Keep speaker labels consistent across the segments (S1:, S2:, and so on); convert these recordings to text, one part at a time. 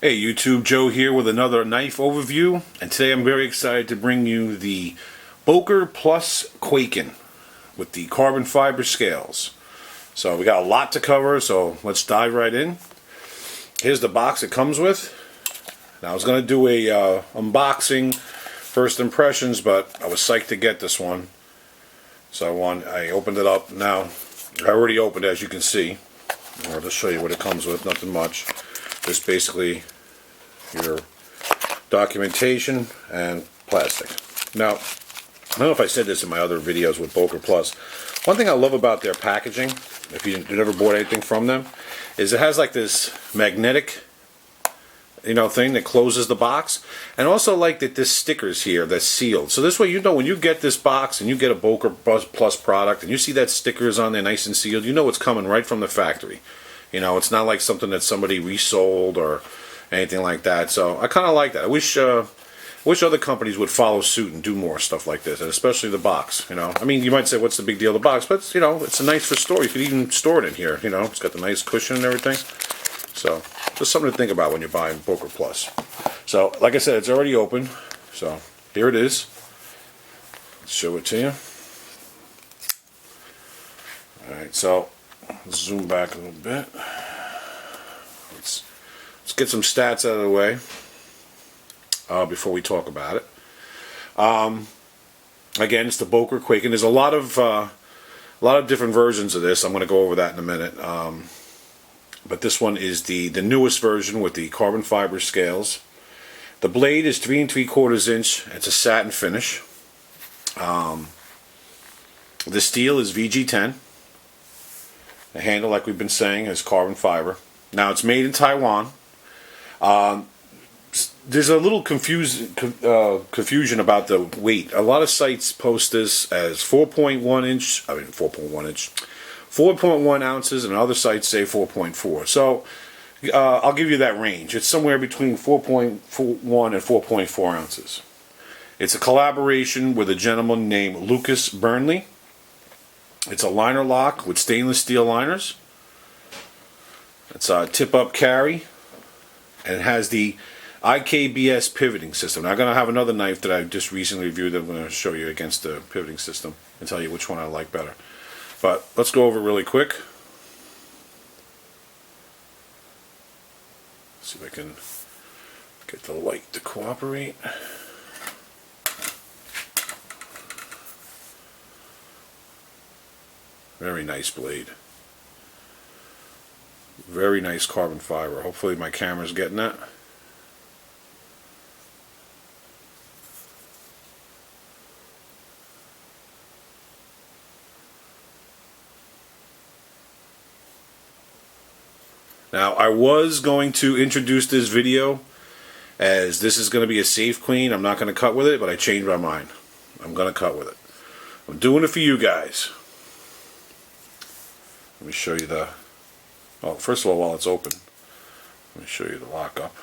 S1: Hey YouTube, Joe here with another knife overview, and today I'm very excited to bring you the Boker plus Kwaiken with the carbon fiber scales. So we got a lot to cover, so let's dive right in. Here's the box it comes with. Now I was going to do a unboxing, first impressions, but I was psyched to get this one. So I opened it up. Now I already opened it, as you can see. I'll just show you what it comes with, nothing much. Just basically your documentation and plastic. Now, I don't know if I said this in my other videos with Boker Plus. One thing I love about their packaging, if you've never bought anything from them, is it has like this magnetic, thing that closes the box, and also like that this stickers here that's sealed. So this way, when you get this box and you get a Boker Plus product and you see that stickers on there nice and sealed, you know it's coming right from the factory. It's not like something that somebody resold or anything like that. So I kind of like that. I wish other companies would follow suit and do more stuff like this, and especially the box. I mean, you might say, what's the big deal of the box? But it's a nice for store. You could even store it in here. It's got the nice cushion and everything. So just something to think about when you're buying Boker Plus. So like I said, it's already open. So here it is. Let's show it to you. All right. So let's zoom back a little bit. Let's get some stats out of the way before we talk about it. Again, it's the Boker Kwaiken. There's a lot of different versions of this. I'm going to go over that in a minute. But this one is the newest version with the carbon fiber scales. The blade is 3 3/4 inch. It's a satin finish. The steel is VG10. The handle, like we've been saying, is carbon fiber. Now it's made in Taiwan. There's a little confusion about the weight. A lot of sites post this as 4.1 ounces, and other sites say 4.4. So I'll give you that range. It's somewhere between 4.1 and 4.4 ounces. It's a collaboration with a gentleman named Burnley. It's a liner lock with stainless steel liners. It's a tip-up carry, and it has the IKBS pivoting system. Now, I'm going to have another knife that I just recently reviewed that I'm going to show you against the pivoting system and tell you which one I like better. But let's go over it really quick. See if I can get the light to cooperate. Very nice blade. Very nice carbon fiber. Hopefully my camera's getting that. Now, I was going to introduce this video as this is going to be a safe clean. I'm not going to cut with it, but I changed my mind. I'm going to cut with it. I'm doing it for you guys. Let me show you the... Well, first of all, while it's open, let me show you the lockup.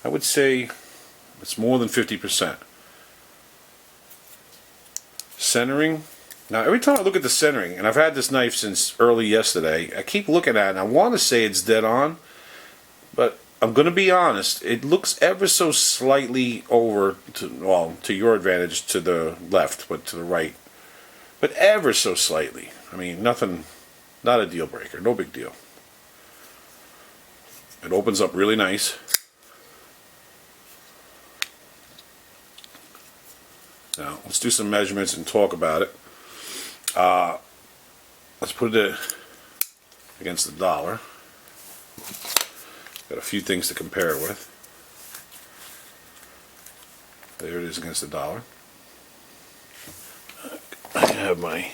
S1: I would say it's more than 50%. Centering. Now, every time I look at the centering, and I've had this knife since early yesterday, I keep looking at it, and I want to say it's dead on, but I'm going to be honest, it looks ever so slightly over, to your advantage, to the left, but to the right. But ever so slightly. I mean, nothing, not a deal breaker, no big deal. It opens up really nice. Now, let's do some measurements and talk about it. Let's put it against the dollar. Got a few things to compare it with. There it is against the dollar. I have my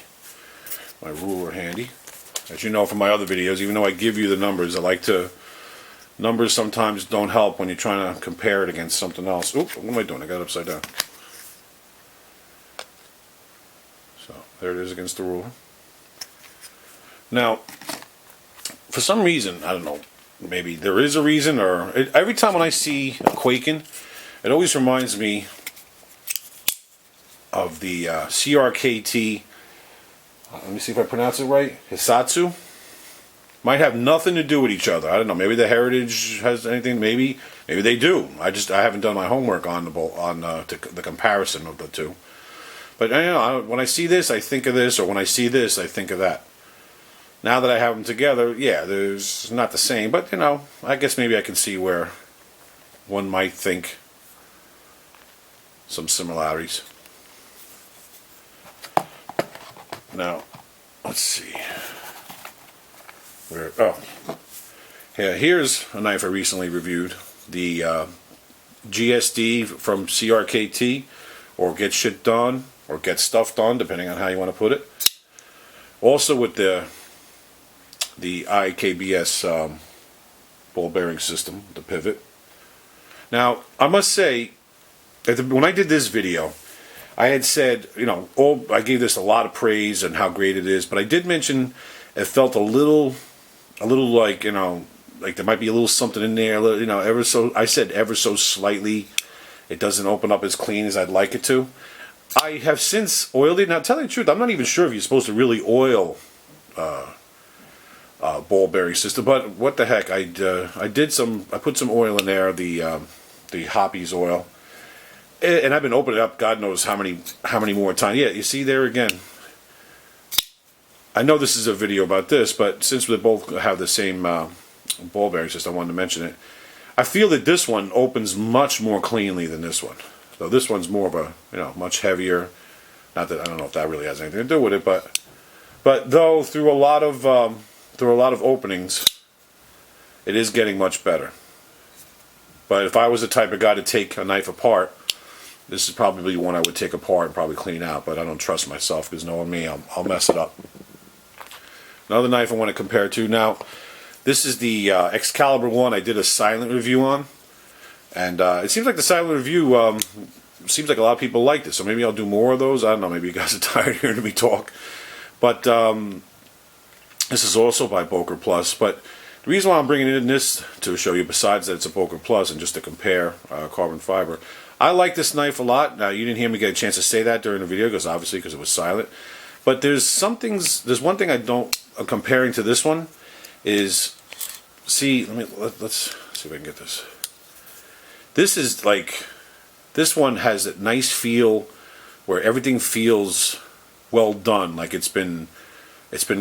S1: ruler handy. As you know from my other videos, even though I give you the numbers, numbers sometimes don't help when you're trying to compare it against something else. Oop, what am I doing? I got it upside down. So there it is against the ruler. Now, for some reason, I don't know, maybe there is a reason, or every time when I see a Kwaiken, it always reminds me of the CRKT, let me see if I pronounce it right, Hissatsu. Might have nothing to do with each other. I don't know. Maybe the heritage has anything. Maybe they do. I haven't done my homework on the comparison of the two. But you know, when I see this, I think of this, or when I see this, I think of that. Now that I have them together, yeah, there's not the same, but you know, I guess maybe I can see where one might think some similarities. Now, let's see. Here's a knife I recently reviewed, the G.S.D from CRKT, or Get Shit Done, or Get Stuff Done, depending on how you want to put it. Also with the IKBS ball bearing system, the pivot. Now, I must say, when I did this video, I had said, you know, I gave this a lot of praise and how great it is, but I did mention it felt a little like, you know, like there might be a little something in there, you know, I said ever so slightly, it doesn't open up as clean as I'd like it to. I have since oiled it. Now, tell you the truth, I'm not even sure if you're supposed to really oil ball bearing system, but what the heck, I put some oil in there, the Hoppe's oil, and I've been opening it up God knows how many more times. Yeah, you see there again. I know this is a video about this, but since we both have the same ball bearing system, I wanted to mention it. I feel that this one opens much more cleanly than this one. So this one's more of a, you know, much heavier. Not that I don't know if that really has anything to do with it, but though through a lot of openings, it is getting much better. But if I was the type of guy to take a knife apart, this is probably one I would take apart and probably clean out. But I don't trust myself because knowing me, I'll mess it up. Another knife I want to compare to now. This is the Excalibur one I did a silent review on. And it seems like the silent review, seems like a lot of people like this. So maybe I'll do more of those. I don't know, maybe you guys are tired of hearing me talk. But this is also by Boker Plus. But the reason why I'm bringing in this to show you, besides that it's a Boker Plus and just to compare carbon fiber, I like this knife a lot. Now, you didn't hear me get a chance to say that during the video, because it was silent. But there's one thing I'm comparing to this one is, see, let's see if I can get this. This is like, this one has a nice feel where everything feels well done, like it's been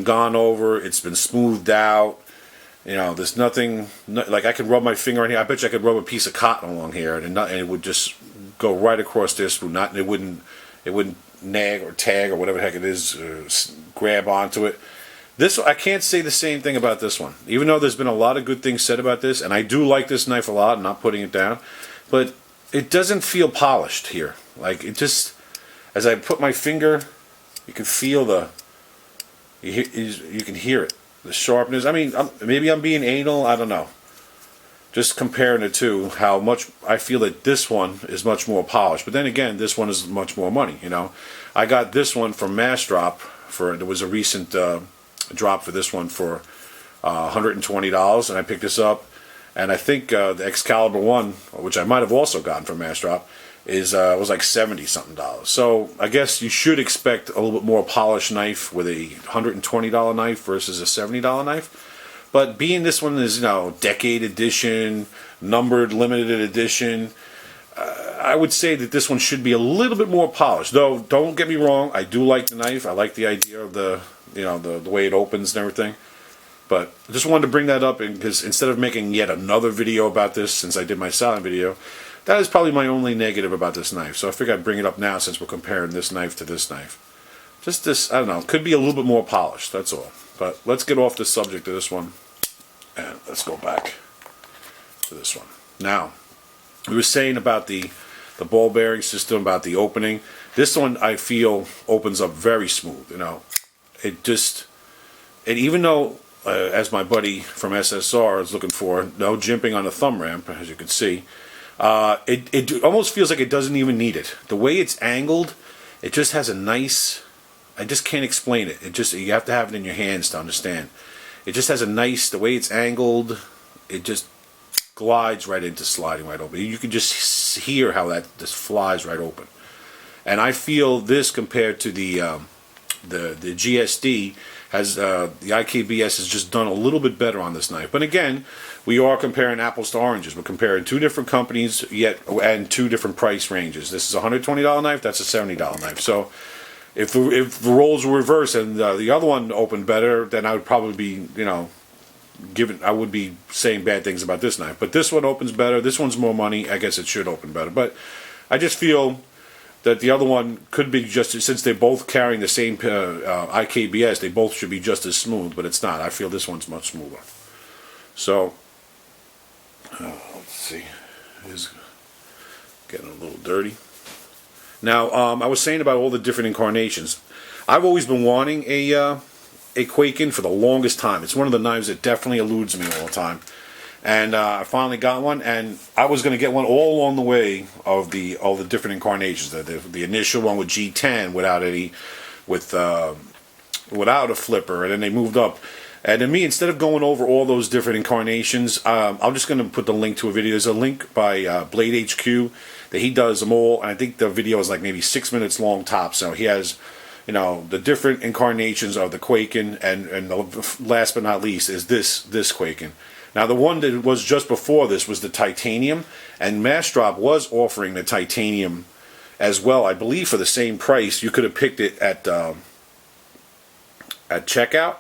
S1: gone over, it's been smoothed out. You know, there's nothing, like I could rub my finger on here. I bet you I could rub a piece of cotton along here, and it would just go right across this. It wouldn't nag or tag or whatever the heck it is, grab onto it. This, I can't say the same thing about this one. Even though there's been a lot of good things said about this, and I do like this knife a lot, I'm not putting it down, but it doesn't feel polished here. Like, it just, as I put my finger, you can feel you can hear it, the sharpness. I mean, maybe I'm being anal, I don't know. Just comparing the two, how much I feel that this one is much more polished. But then again, this one is much more money, you know. I got this one from Massdrop there was a recent drop for this one for $120, and I picked this up, and I think the Excalibur one, which I might have also gotten from Massdrop, was like $70-something. So I guess you should expect a little bit more polished knife with a $120 knife versus a $70 knife. But being this one is, you know, decade edition, numbered, limited edition, I would say that this one should be a little bit more polished. Though, don't get me wrong, I do like the knife. I like the idea of the way it opens and everything. But I just wanted to bring that up because instead of making yet another video about this, since I did my silent video, that is probably my only negative about this knife. So I figured I'd bring it up now since we're comparing this knife to this knife. Just this, I don't know, could be a little bit more polished, that's all. But let's get off the subject of this one. And let's go back to this one. Now, we were saying about the ball bearing system, about the opening. This one, I feel, opens up very smooth. You know, it just, and even though, as my buddy from SSR is looking for, no jimping on the thumb ramp, as you can see, it almost feels like it doesn't even need it. The way it's angled, it just has a nice, I just can't explain it. It just, you have to have it in your hands to understand. It just has a nice, the way it's angled, it just glides right into sliding right open. You can just hear how that just flies right open. And I feel this compared to the the G.S.D. has the IKBS has just done a little bit better on this knife. But again, we are comparing apples to oranges. We're comparing two different companies, yet and two different price ranges. This is a $120 knife. That's a $70 knife. So if the roles were reversed and the other one opened better, then I would probably be, you know, I would be saying bad things about this knife. But this one opens better. This one's more money. I guess it should open better. But I just feel that the other one could be just, since they're both carrying the same IKBS, they both should be just as smooth, but it's not. I feel this one's much smoother. So, let's see. It's getting a little dirty. Now, I was saying about all the different incarnations. I've always been wanting a Kwaiken for the longest time. It's one of the knives that definitely eludes me all the time. And I finally got one, and I was going to get one all along the way of all the different incarnations. The initial one with G10 without a flipper, and then they moved up. And to me, instead of going over all those different incarnations, I'm just going to put the link to a video. There's a link by BladeHQ that he does them all, and I think the video is like maybe 6 minutes long top. So he has, you know, the different incarnations of the Kwaiken, and the last but not least is this Kwaiken. Now, the one that was just before this was the titanium, and Massdrop was offering the titanium as well, I believe, for the same price. You could have picked it at checkout.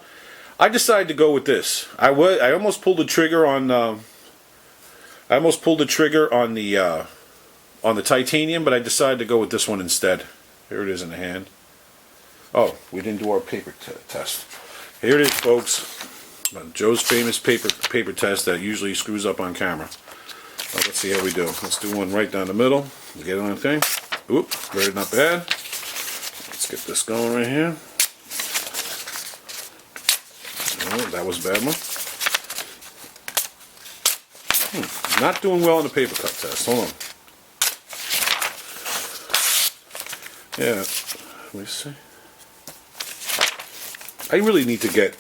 S1: I decided to go with this. I almost pulled the trigger on the titanium, but I decided to go with this one instead. Here it is in the hand. Oh, we didn't do our paper test. Here it is, folks. Joe's famous paper test that usually screws up on camera. Let's see how we do. Let's do one right down the middle. Get it on the thing. Oop, very not bad. Let's get this going right here. Oh, that was a bad one. Not doing well in the paper cut test. Hold on. Yeah, let me see. I really need to get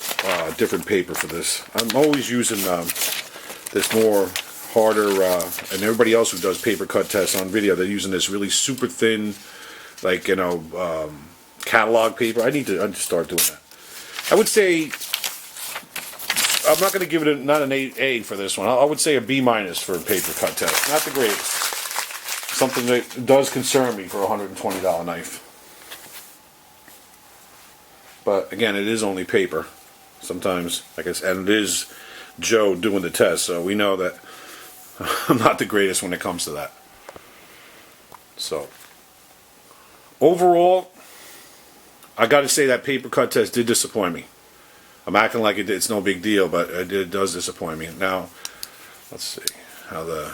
S1: different paper for this. I'm always using this more harder, and everybody else who does paper cut tests on video, they're using this really super thin, like, you know, catalog paper. I need to start doing that. I would say, I'm not going to give it not an A for this one. I would say a B- for a paper cut test. Not the greatest. Something that does concern me for a $120 knife. But again, it is only paper. Sometimes, I guess, and it is Joe doing the test, so we know that I'm not the greatest when it comes to that. So, overall, I got to say that paper cut test did disappoint me. I'm acting like it's no big deal, but it does disappoint me. Now, let's see how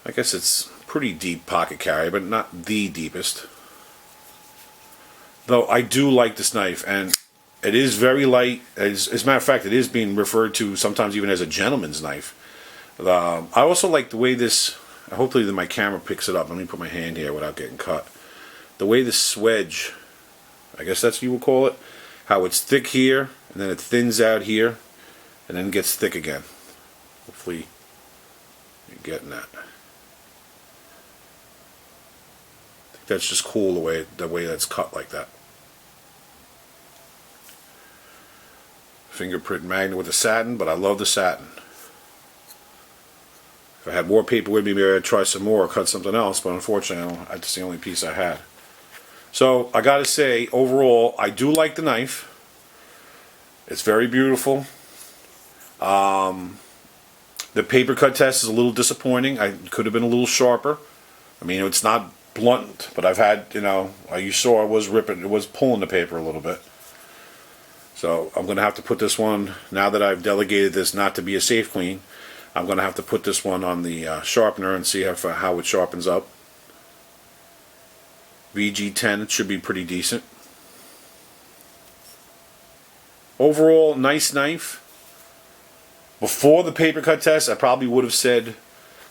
S1: I guess it's pretty deep pocket carry, but not the deepest. Though I do like this knife, and it is very light. As a matter of fact, it is being referred to sometimes even as a gentleman's knife. I also like the way this, hopefully my camera picks it up. Let me put my hand here without getting cut. The way this swedge, I guess that's what you would call it, how it's thick here, and then it thins out here, and then gets thick again. Hopefully you're getting that. I think that's just cool the way that's cut like that. Fingerprint magnet with the satin, but I love the satin. If I had more paper with me, maybe I'd try some more or cut something else, but unfortunately that's the only piece I had. So I gotta say, overall, I do like the knife. It's very beautiful. The paper cut test is a little disappointing. I could have been a little sharper. I mean, it's not blunt, but I've had, you know, you saw I was ripping, it was pulling the paper a little bit. So I'm going to have to put this one, now that I've delegated this not to be a safe clean, I'm going to have to put this one on the sharpener and see how it sharpens up. VG10, it should be pretty decent. Overall, nice knife. Before the paper cut test, I probably would have said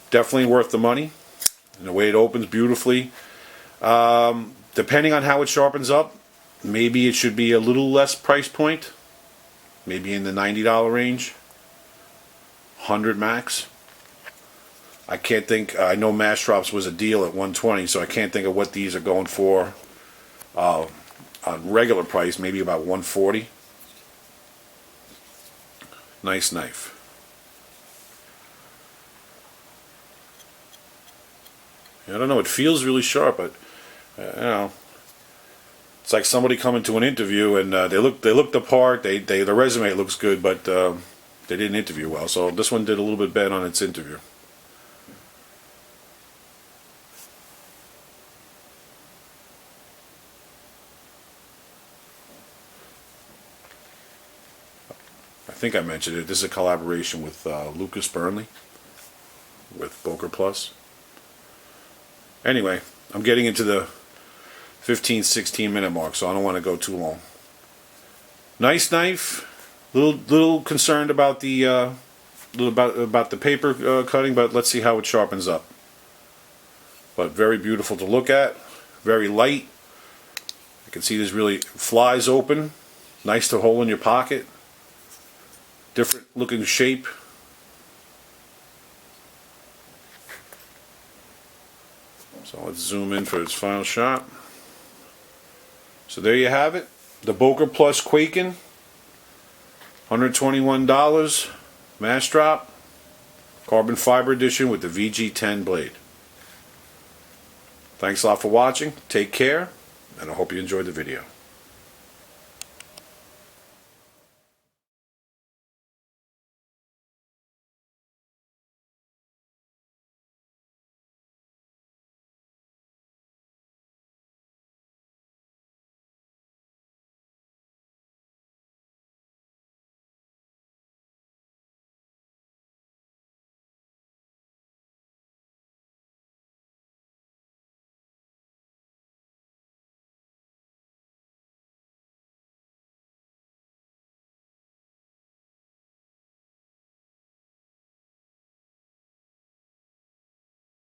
S1: definitely worth the money. And the way it opens beautifully. Depending on how it sharpens up, maybe it should be a little less price point. Maybe in the $90 range. 100 max. I can't think, I know Massdrop's was a deal at $120, so I can't think of what these are going for on regular price, maybe about $140. Nice knife. I don't know, it feels really sharp, but you know, it's like somebody coming to an interview and they look the part, the resume looks good, but they didn't interview well. So this one did a little bit bad on its interview. I think I mentioned it. This is a collaboration with Burnley with Boker Plus. Anyway, I'm getting into the 15-16 minute mark, so I don't want to go too long. Nice knife. Little concerned about the about the paper cutting, but let's see how it sharpens up. But very beautiful to look at. Very light. You can see this really flies open. Nice to hold in your pocket. Different looking shape. So let's zoom in for its final shot. So there you have it. The Boker Plus Kwaiken. $121. Massdrop. Carbon fiber edition with the VG10 blade. Thanks a lot for watching. Take care, and I hope you enjoyed the video.